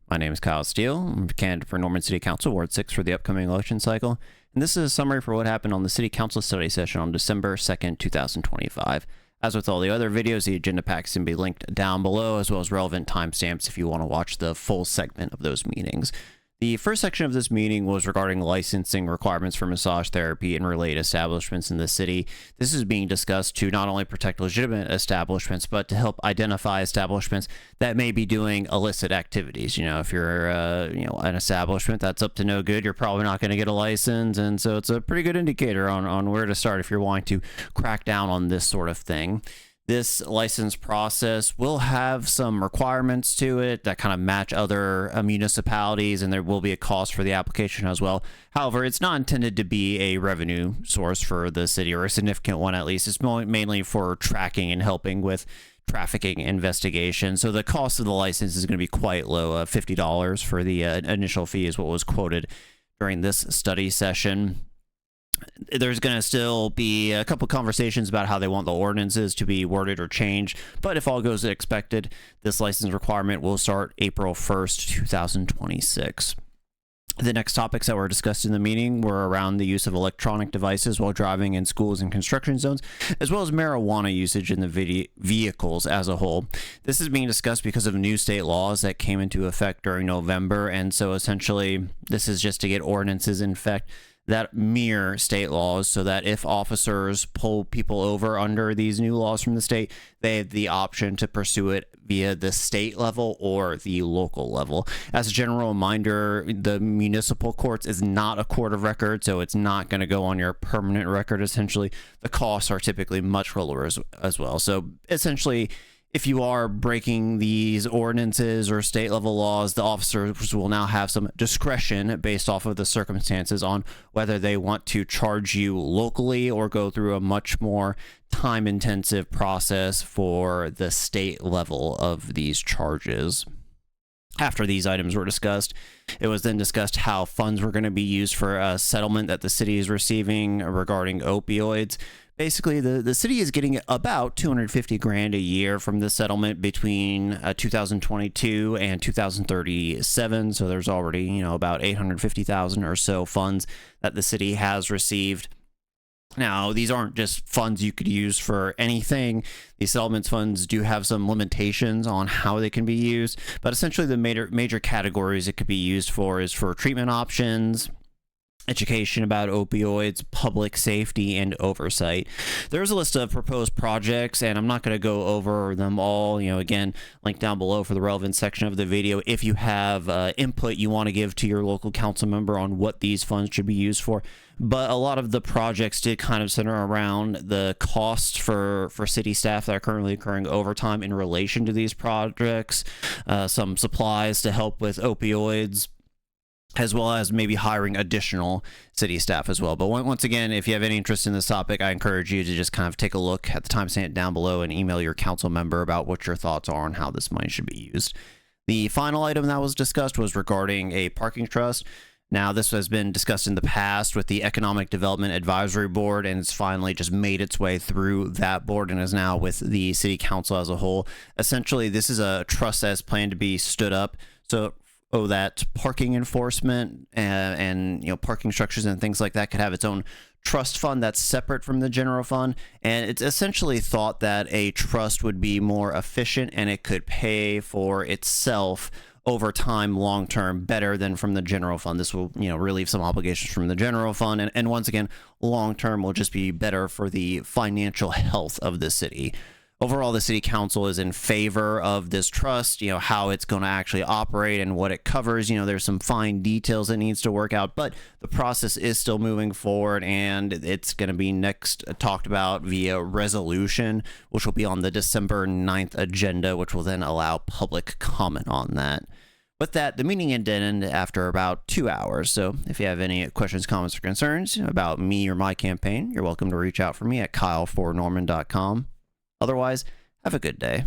My name is Kyle Steele. I'm a candidate for Norman City Council, Ward 6 for the upcoming election cycle. And this is a summary for what happened on the City Council study session on December 2nd, 2025. As with all the other videos, the agenda packs can be linked down below, as well as relevant timestamps if you want to watch the full segment of those meetings. The first section of this meeting was regarding licensing requirements for massage therapy and related establishments in the city. This is being discussed to not only protect legitimate establishments, but to help identify establishments that may be doing illicit activities. You know, if you're, an establishment that's up to no good, you're probably not going to get a license. And so it's a pretty good indicator on where to start if you're wanting to crack down on this sort of thing. This license process will have some requirements to it that kind of match other municipalities, and there will be a cost for the application as well. However, it's not intended to be a revenue source for the city, or a significant one at least. It's mainly for tracking and helping with trafficking investigation. So the cost of the license is going to be quite low. $50 for the initial fee is what was quoted during this study session. There's going to still be a couple conversations about how they want the ordinances to be worded or changed, but if all goes as expected, this license requirement will start April 1st, 2026. The next topics that were discussed in the meeting were around the use of electronic devices while driving in schools and construction zones, as well as marijuana usage in the vehicles as a whole. This is being discussed because of new state laws that came into effect during November, and so essentially this is just to get ordinances in effect that mirror state laws, so that if officers pull people over under these new laws from the state, they have the option to pursue it via the state level or the local level. As a general reminder, the municipal courts is not a court of record, so it's not going to go on your permanent record. Essentially, the costs are typically much lower as well. So essentially, if you are breaking these ordinances or state level laws, the officers will now have some discretion based off of the circumstances on whether they want to charge you locally or go through a much more time intensive process for the state level of these charges. After these items were discussed, it was then discussed how funds were going to be used for a settlement that the city is receiving regarding opioids. Basically, the city is getting about $250,000 a year from the settlement between 2022 and 2037. So there's already, about $850,000 or so funds that the city has received. Now, these aren't just funds you could use for anything. These settlements funds do have some limitations on how they can be used, but essentially the major categories it could be used for is for treatment options, education about opioids, public safety, and oversight. There's a list of proposed projects, and I'm not going to go over them all. Again, link down below for the relevant section of the video if you have input you want to give to your local council member on what these funds should be used for. But a lot of the projects did kind of center around the cost for city staff that are currently incurring overtime in relation to these projects, some supplies to help with opioids, as well as maybe hiring additional city staff as well. But once again, if you have any interest in this topic, I encourage you to just kind of take a look at the timestamp down below and email your council member about what your thoughts are on how this money should be used. The final item that was discussed was regarding a parking trust. Now, this has been discussed in the past with the Economic Development Advisory Board, and it's finally just made its way through that board and is now with the city council as a whole. Essentially, this is a trust that is planned to be stood up so that parking enforcement and parking structures and things like that could have its own trust fund that's separate from the general fund. And it's essentially thought that a trust would be more efficient and it could pay for itself over time, long term, better than from the general fund. This will relieve some obligations from the general fund, and once again, long term will just be better for the financial health of the city. Overall, the city council is in favor of this trust, how it's going to actually operate and what it covers. There's some fine details that needs to work out, but the process is still moving forward, and it's going to be next talked about via resolution, which will be on the December 9th agenda, which will then allow public comment on that. With that, the meeting ended after about 2 hours. So if you have any questions, comments, or concerns about me or my campaign, you're welcome to reach out for me at KyleForNorman.com. Otherwise, have a good day.